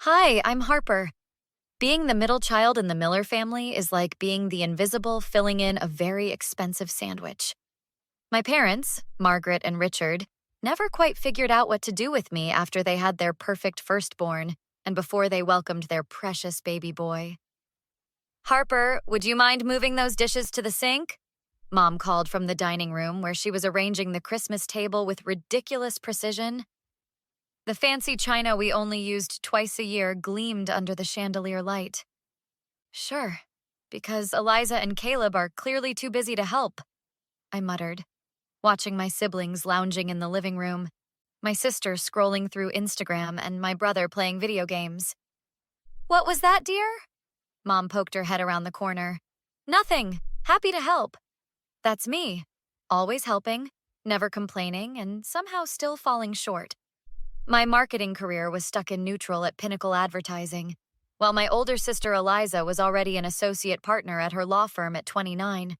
Hi, I'm Harper. Being the middle child in the Miller family is like being the invisible filling in a very expensive sandwich. My parents, Margaret and Richard, never quite figured out what to do with me after they had their perfect firstborn and before they welcomed their precious baby boy. Harper, would you mind moving those dishes to the sink? Mom called from the dining room where she was arranging the Christmas table with ridiculous precision. The fancy china we only used twice a year gleamed under the chandelier light. Sure, because Eliza and Caleb are clearly too busy to help, I muttered, watching my siblings lounging in the living room, my sister scrolling through Instagram, and my brother playing video games. What was that, dear? Mom poked her head around the corner. Nothing. Happy to help. That's me. Always helping, never complaining, and somehow still falling short. My marketing career was stuck in neutral at Pinnacle Advertising, while my older sister Eliza was already an associate partner at her law firm at 29.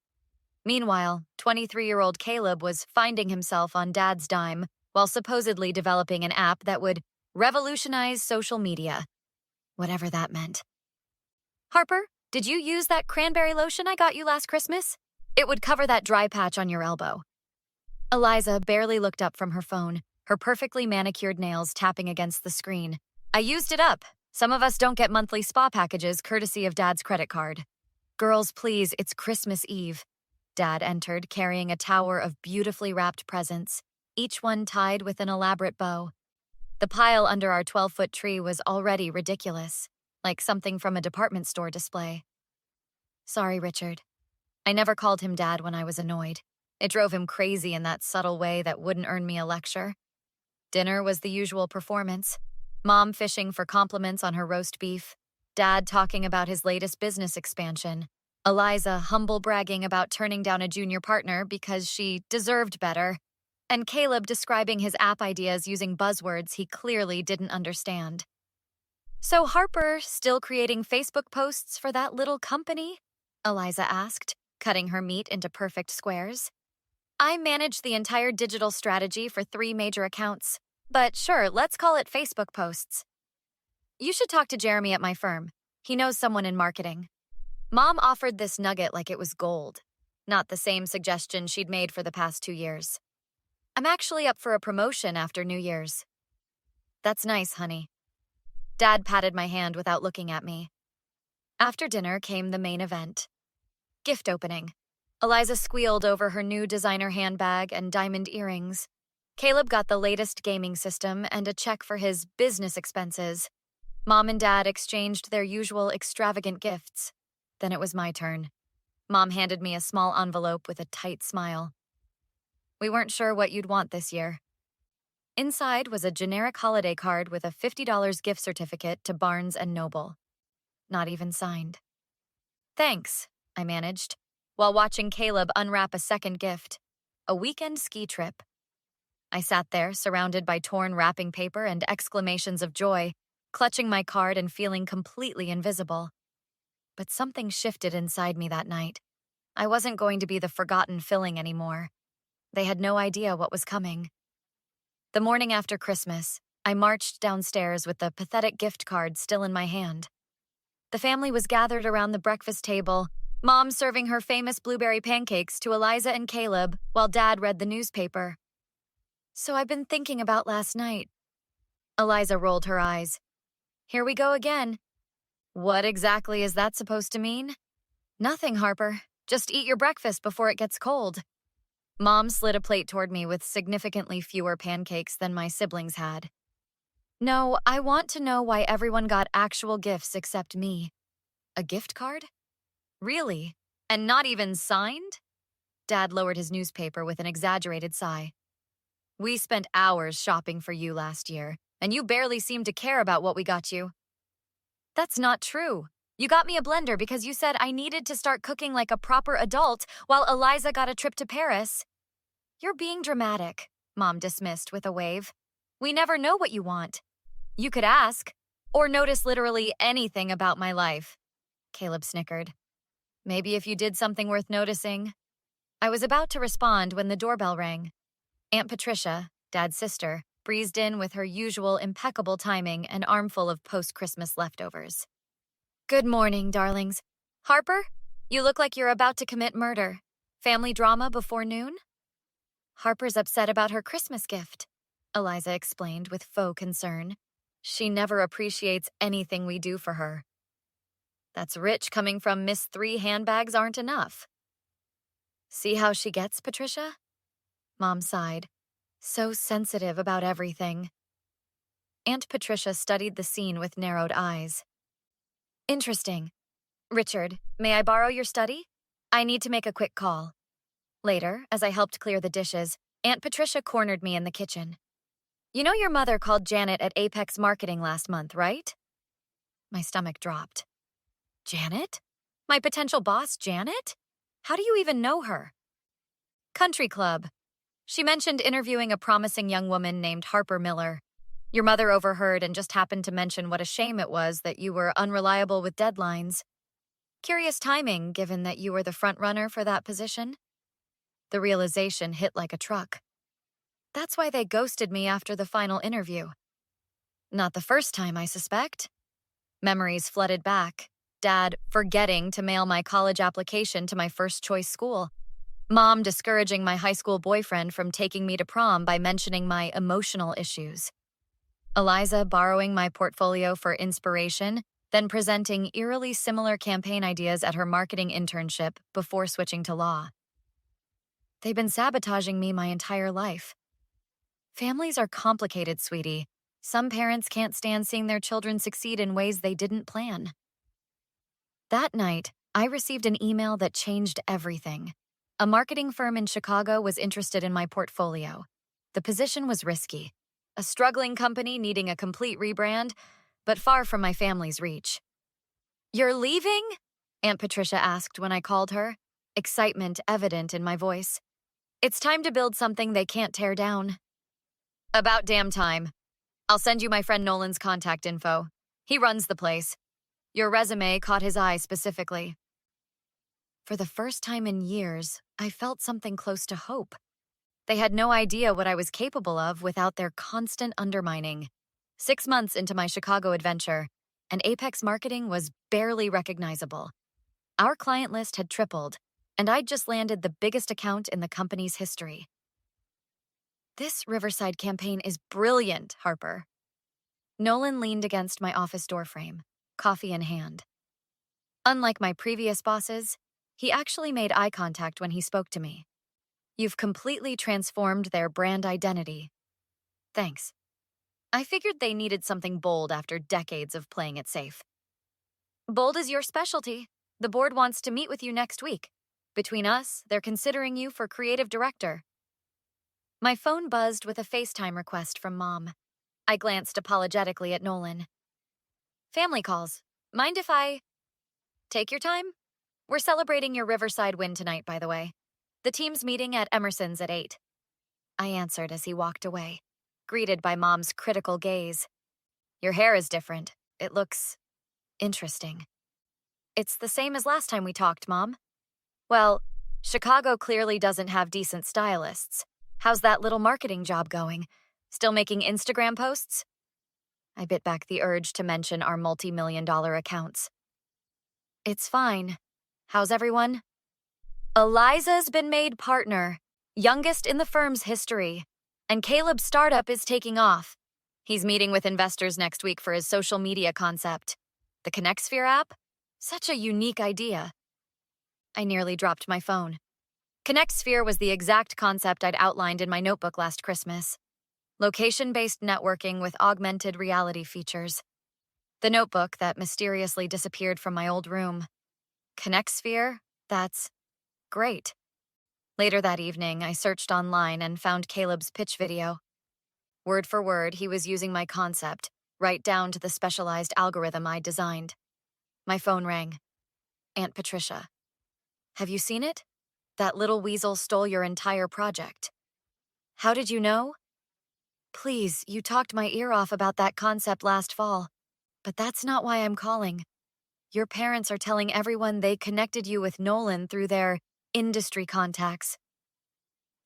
Meanwhile, 23-year-old Caleb was finding himself on Dad's dime while supposedly developing an app that would revolutionize social media, whatever that meant. Harper, did you use that cranberry lotion I got you last Christmas? It would cover that dry patch on your elbow. Eliza barely looked up from her phone, her perfectly manicured nails tapping against the screen. I used it up. Some of us don't get monthly spa packages courtesy of Dad's credit card. Girls, please, it's Christmas Eve. Dad entered, carrying a tower of beautifully wrapped presents, each one tied with an elaborate bow. The pile under our 12-foot tree was already ridiculous, like something from a department store display. Sorry, Richard. I never called him Dad when I was annoyed. It drove him crazy in that subtle way that wouldn't earn me a lecture. Dinner was the usual performance. Mom fishing for compliments on her roast beef, Dad talking about his latest business expansion, Eliza humble bragging about turning down a junior partner because she deserved better, and Caleb describing his app ideas using buzzwords he clearly didn't understand. So Harper still creating Facebook posts for that little company? Eliza asked, cutting her meat into perfect squares. I manage the entire digital strategy for 3 major accounts. But sure, let's call it Facebook posts. You should talk to Jeremy at my firm. He knows someone in marketing. Mom offered this nugget like it was gold, not the same suggestion she'd made for the past 2 years. I'm actually up for a promotion after New Year's. That's nice, honey. Dad patted my hand without looking at me. After dinner came the main event. Gift opening. Eliza squealed over her new designer handbag and diamond earrings. Caleb got the latest gaming system and a check for his business expenses. Mom and Dad exchanged their usual extravagant gifts. Then it was my turn. Mom handed me a small envelope with a tight smile. We weren't sure what you'd want this year. Inside was a generic holiday card with a $50 gift certificate to Barnes & Noble. Not even signed. Thanks, I managed, while watching Caleb unwrap a second gift, a weekend ski trip. I sat there, surrounded by torn wrapping paper and exclamations of joy, clutching my card and feeling completely invisible. But something shifted inside me that night. I wasn't going to be the forgotten filling anymore. They had no idea what was coming. The morning after Christmas, I marched downstairs with the pathetic gift card still in my hand. The family was gathered around the breakfast table, Mom serving her famous blueberry pancakes to Eliza and Caleb while Dad read the newspaper. So I've been thinking about last night. Eliza rolled her eyes. Here we go again. What exactly is that supposed to mean? Nothing, Harper. Just eat your breakfast before it gets cold. Mom slid a plate toward me with significantly fewer pancakes than my siblings had. No, I want to know why everyone got actual gifts except me. A gift card? Really? And not even signed? Dad lowered his newspaper with an exaggerated sigh. We spent hours shopping for you last year, and you barely seemed to care about what we got you. That's not true. You got me a blender because you said I needed to start cooking like a proper adult while Eliza got a trip to Paris. You're being dramatic, Mom dismissed with a wave. We never know what you want. You could ask, or notice literally anything about my life. Caleb snickered. Maybe if you did something worth noticing. I was about to respond when the doorbell rang. Aunt Patricia, Dad's sister, breezed in with her usual impeccable timing and armful of post-Christmas leftovers. Good morning, darlings. Harper, you look like you're about to commit murder. Family drama before noon? Harper's upset about her Christmas gift, Eliza explained with faux concern. She never appreciates anything we do for her. That's rich coming from Miss 3 handbags aren't enough. See how she gets, Patricia? Mom sighed. So sensitive about everything. Aunt Patricia studied the scene with narrowed eyes. Interesting. Richard, may I borrow your study? I need to make a quick call. Later, as I helped clear the dishes, Aunt Patricia cornered me in the kitchen. You know your mother called Janet at Apex Marketing last month, right? My stomach dropped. Janet? My potential boss, Janet? How do you even know her? Country Club. She mentioned interviewing a promising young woman named Harper Miller. Your mother overheard and just happened to mention what a shame it was that you were unreliable with deadlines. Curious timing, given that you were the front runner for that position. The realization hit like a truck. That's why they ghosted me after the final interview. Not the first time, I suspect. Memories flooded back. Dad forgetting to mail my college application to my first choice school. Mom discouraging my high school boyfriend from taking me to prom by mentioning my emotional issues. Eliza borrowing my portfolio for inspiration, then presenting eerily similar campaign ideas at her marketing internship before switching to law. They've been sabotaging me my entire life. Families are complicated, sweetie. Some parents can't stand seeing their children succeed in ways they didn't plan. That night, I received an email that changed everything. A marketing firm in Chicago was interested in my portfolio. The position was risky. A struggling company needing a complete rebrand, but far from my family's reach. You're leaving? Aunt Patricia asked when I called her, excitement evident in my voice. It's time to build something they can't tear down. About damn time. I'll send you my friend Nolan's contact info. He runs the place. Your resume caught his eye specifically. For the first time in years, I felt something close to hope. They had no idea what I was capable of without their constant undermining. 6 months into my Chicago adventure, and Apex Marketing was barely recognizable. Our client list had tripled, and I'd just landed the biggest account in the company's history. This Riverside campaign is brilliant, Harper. Nolan leaned against my office doorframe, coffee in hand. Unlike my previous bosses, he actually made eye contact when he spoke to me. You've completely transformed their brand identity. Thanks. I figured they needed something bold after decades of playing it safe. Bold is your specialty. The board wants to meet with you next week. Between us, they're considering you for creative director. My phone buzzed with a FaceTime request from Mom. I glanced apologetically at Nolan. Family calls. Mind if I... Take your time? We're celebrating your Riverside win tonight, by the way. The team's meeting at Emerson's at 8. I answered as he walked away, greeted by Mom's critical gaze. Your hair is different. It looks... interesting. It's the same as last time we talked, Mom. Well, Chicago clearly doesn't have decent stylists. How's that little marketing job going? Still making Instagram posts? I bit back the urge to mention our multi-million-dollar accounts. It's fine. How's everyone? Eliza's been made partner, youngest in the firm's history, and Caleb's startup is taking off. He's meeting with investors next week for his social media concept. The ConnectSphere app? Such a unique idea. I nearly dropped my phone. ConnectSphere was the exact concept I'd outlined in my notebook last Christmas. Location-based networking with augmented reality features. The notebook that mysteriously disappeared from my old room. ConnectSphere? That's great. Later that evening, I searched online and found Caleb's pitch video. Word for word, he was using my concept, right down to the specialized algorithm I designed. My phone rang. Aunt Patricia. Have you seen it? That little weasel stole your entire project. How did you know? Please, you talked my ear off about that concept last fall. But that's not why I'm calling. Your parents are telling everyone they connected you with Nolan through their industry contacts.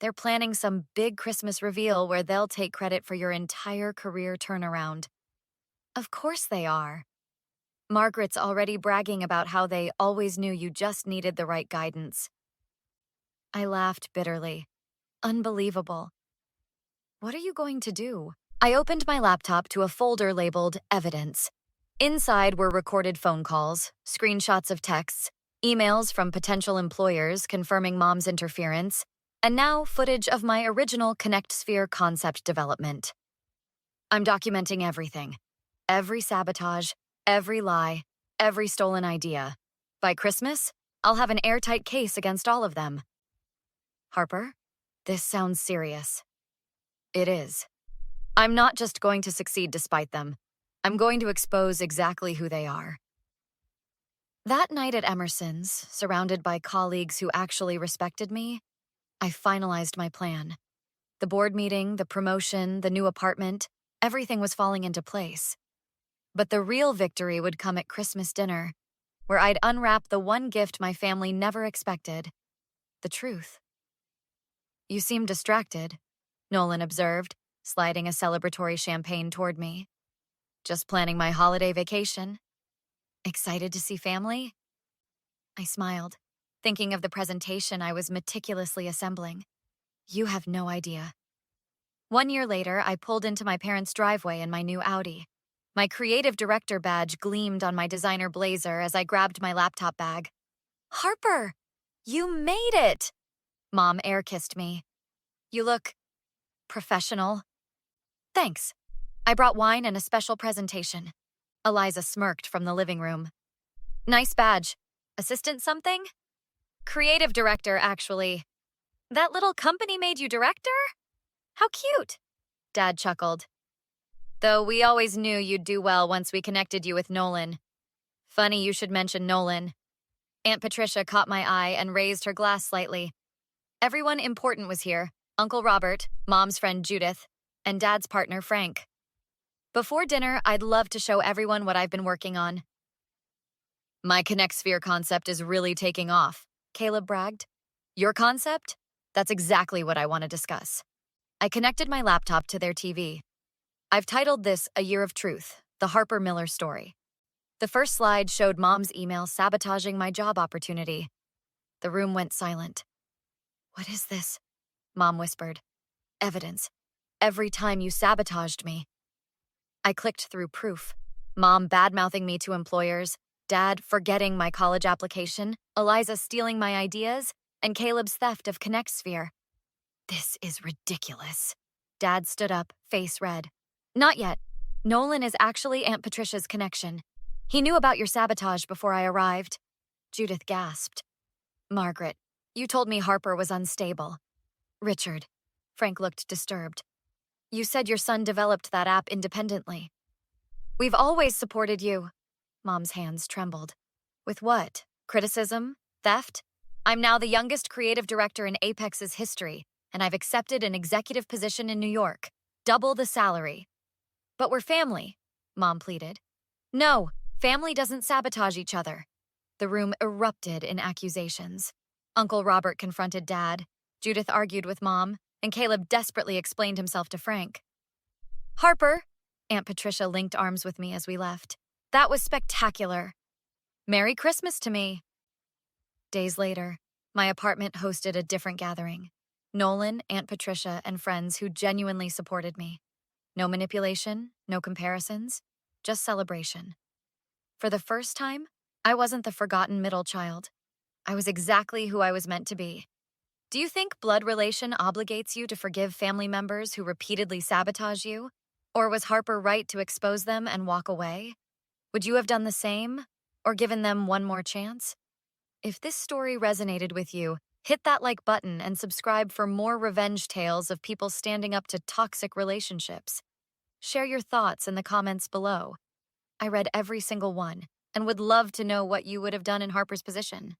They're planning some big Christmas reveal where they'll take credit for your entire career turnaround. Of course they are. Margaret's already bragging about how they always knew you just needed the right guidance. I laughed bitterly. Unbelievable. What are you going to do? I opened my laptop to a folder labeled Evidence. Inside were recorded phone calls, screenshots of texts, emails from potential employers confirming Mom's interference, and now footage of my original Connect Sphere concept development. I'm documenting everything. Every sabotage, every lie, every stolen idea. By Christmas, I'll have an airtight case against all of them. Harper, this sounds serious. It is. I'm not just going to succeed despite them. I'm going to expose exactly who they are. That night at Emerson's, surrounded by colleagues who actually respected me, I finalized my plan. The board meeting, the promotion, the new apartment, everything was falling into place. But the real victory would come at Christmas dinner, where I'd unwrap the one gift my family never expected, the truth. You seem distracted, Nolan observed, sliding a celebratory champagne toward me. Just planning my holiday vacation. Excited to see family? I smiled, thinking of the presentation I was meticulously assembling. You have no idea. 1 year later, I pulled into my parents' driveway in my new Audi. My creative director badge gleamed on my designer blazer as I grabbed my laptop bag. Harper, you made it! Mom air-kissed me. You look professional. Thanks. I brought wine and a special presentation. Eliza smirked from the living room. Nice badge. Assistant something? Creative director, actually. That little company made you director? How cute. Dad chuckled. Though we always knew you'd do well once we connected you with Nolan. Funny you should mention Nolan. Aunt Patricia caught my eye and raised her glass slightly. Everyone important was here. Uncle Robert, Mom's friend Judith, and Dad's partner Frank. Before dinner, I'd love to show everyone what I've been working on. My Connect Sphere concept is really taking off, Caleb bragged. Your concept? That's exactly what I want to discuss. I connected my laptop to their TV. I've titled this A Year of Truth, the Harper Miller story. The first slide showed Mom's email sabotaging my job opportunity. The room went silent. What is this? Mom whispered. Evidence. Every time you sabotaged me. I clicked through proof. Mom bad-mouthing me to employers, Dad forgetting my college application, Eliza stealing my ideas, and Caleb's theft of Connect Sphere. This is ridiculous. Dad stood up, face red. Not yet. Nolan is actually Aunt Patricia's connection. He knew about your sabotage before I arrived. Judith gasped. Margaret, you told me Harper was unstable. Richard. Frank looked disturbed. You said your son developed that app independently. We've always supported you. Mom's hands trembled. With what? Criticism? Theft? I'm now the youngest creative director in Apex's history, and I've accepted an executive position in New York. Double the salary. But we're family, Mom pleaded. No, family doesn't sabotage each other. The room erupted in accusations. Uncle Robert confronted Dad. Judith argued with Mom, and Caleb desperately explained himself to Frank. Harper, Aunt Patricia linked arms with me as we left. That was spectacular. Merry Christmas to me. Days later, my apartment hosted a different gathering. Nolan, Aunt Patricia, and friends who genuinely supported me. No manipulation, no comparisons, just celebration. For the first time, I wasn't the forgotten middle child. I was exactly who I was meant to be. Do you think blood relation obligates you to forgive family members who repeatedly sabotage you? Or was Harper right to expose them and walk away? Would you have done the same? Or given them one more chance? If this story resonated with you, hit that like button and subscribe for more revenge tales of people standing up to toxic relationships. Share your thoughts in the comments below. I read every single one and would love to know what you would have done in Harper's position.